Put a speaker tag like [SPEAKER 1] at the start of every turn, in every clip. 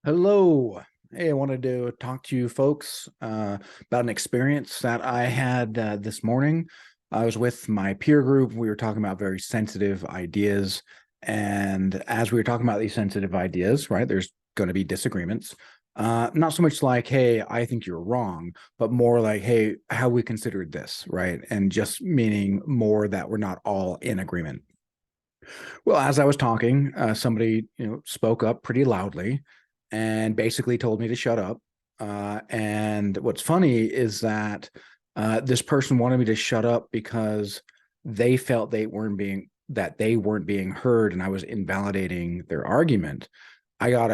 [SPEAKER 1] Hello. Hey, I wanted to talk to you folks about an experience that I had this morning. I was with my peer group. We were talking about very sensitive ideas. And as we were talking about these sensitive ideas, right, there's going to be disagreements. Not so much like, hey, I think you're wrong, but more like, hey, how we considered this, right? And just meaning more that we're not all in agreement. Well, as I was talking, somebody spoke up pretty loudly and basically told me to shut up. And what's funny is that this person wanted me to shut up because they felt they weren't being heard, and I was invalidating their argument. I got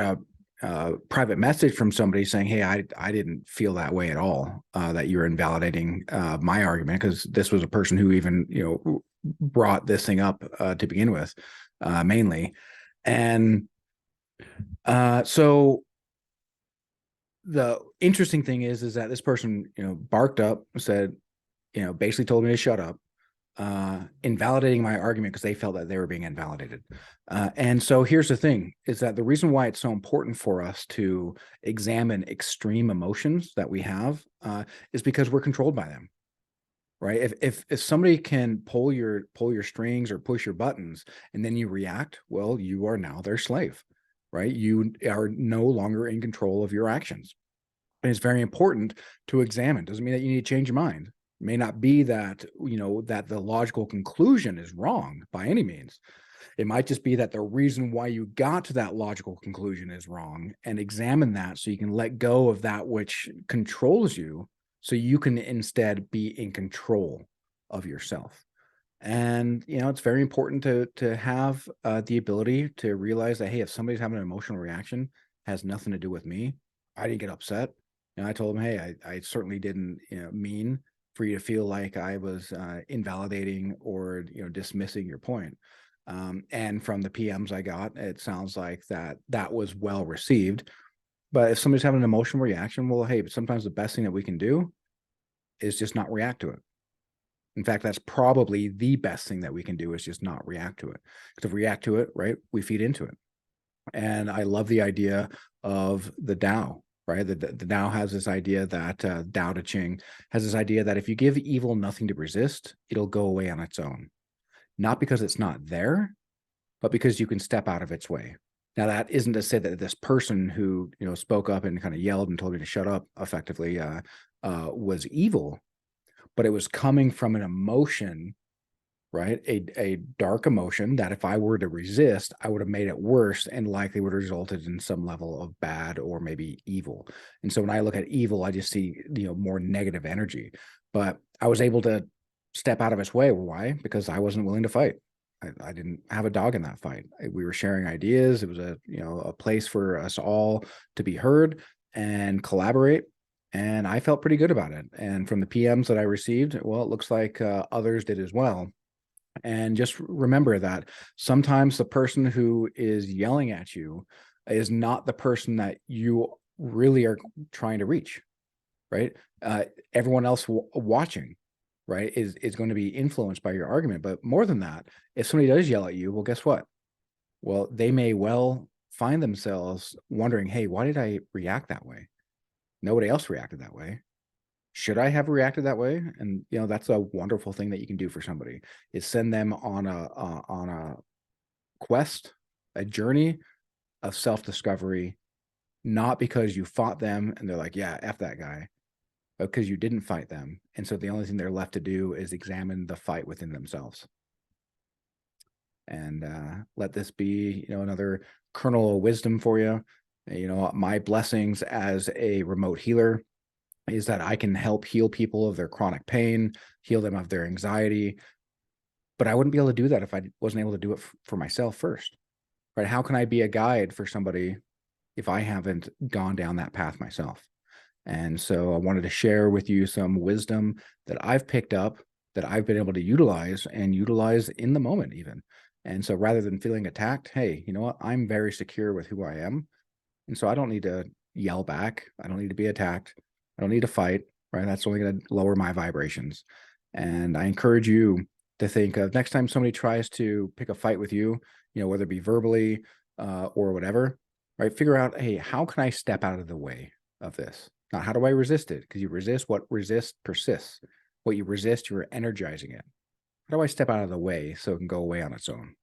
[SPEAKER 1] a private message from somebody saying, "Hey, I didn't feel that way at all. That you're invalidating my argument," because this was a person who even brought this thing up to begin with, mainly. And so the interesting thing is that this person, barked up, said, basically told me to shut up, invalidating my argument because they felt that they were being invalidated. And so here's the thing is that the reason why it's so important for us to examine extreme emotions that we have is because we're controlled by them. Right. If somebody can pull your strings or push your buttons and then you react, well, you are now their slave. Right. You are no longer in control of your actions. And it's very important to examine. Doesn't mean that you need to change your mind. It may not be that, that the logical conclusion is wrong by any means. It might just be that the reason why you got to that logical conclusion is wrong, and examine that so you can let go of that which controls you so you can instead be in control of yourself. And it's very important to have the ability to realize that, hey, if somebody's having an emotional reaction, has nothing to do with me. I didn't get upset. I told them, hey, I certainly didn't mean for you to feel like I was invalidating or dismissing your point. And from the PMs I got, it sounds like that was well received. But if somebody's having an emotional reaction, well, hey, sometimes the best thing that we can do is just not react to it. In fact, that's probably the best thing that we can do is just not react to it. Because if we react to it, right, we feed into it. And I love the idea of the Tao, right? The Tao has this idea that Tao Te Ching has this idea that if you give evil nothing to resist, it'll go away on its own. Not because it's not there, but because you can step out of its way. Now, that isn't to say that this person who spoke up and kind of yelled and told me to shut up effectively was evil, but it was coming from an emotion, right? A dark emotion that if I were to resist, I would have made it worse and likely would have resulted in some level of bad or maybe evil. And so when I look at evil, I just see more negative energy. But I was able to step out of its way. Why? Because I wasn't willing to fight. I didn't have a dog in that fight. We were sharing ideas. It was a place for us all to be heard and collaborate. And I felt pretty good about it. And from the PMs that I received, well, it looks like others did as well. And just remember that sometimes the person who is yelling at you is not the person that you really are trying to reach, right? Everyone else watching, right, is going to be influenced by your argument. But more than that, if somebody does yell at you, well, guess what? Well, they may well find themselves wondering, hey, why did I react that way? Nobody else reacted that way. Should I have reacted that way? And that's a wonderful thing that you can do for somebody is send them on a quest, a journey of self-discovery, not because you fought them and they're like, yeah, F that guy, but because you didn't fight them. And so the only thing they're left to do is examine the fight within themselves. And let this be, another kernel of wisdom for you. My blessings as a remote healer is that I can help heal people of their chronic pain, heal them of their anxiety. But I wouldn't be able to do that if I wasn't able to do it for myself first, right? How can I be a guide for somebody if I haven't gone down that path myself? And so I wanted to share with you some wisdom that I've picked up that I've been able to utilize and utilize in the moment even. And so rather than feeling attacked, hey, you know what? I'm very secure with who I am. And so I don't need to yell back. I don't need to be attacked. I don't need to fight, right? That's only going to lower my vibrations. And I encourage you to think of next time somebody tries to pick a fight with you, whether it be verbally or whatever, right? Figure out, hey, how can I step out of the way of this? Not how do I resist it? Because you resist what resists persists. What you resist, you're energizing it. How do I step out of the way so it can go away on its own?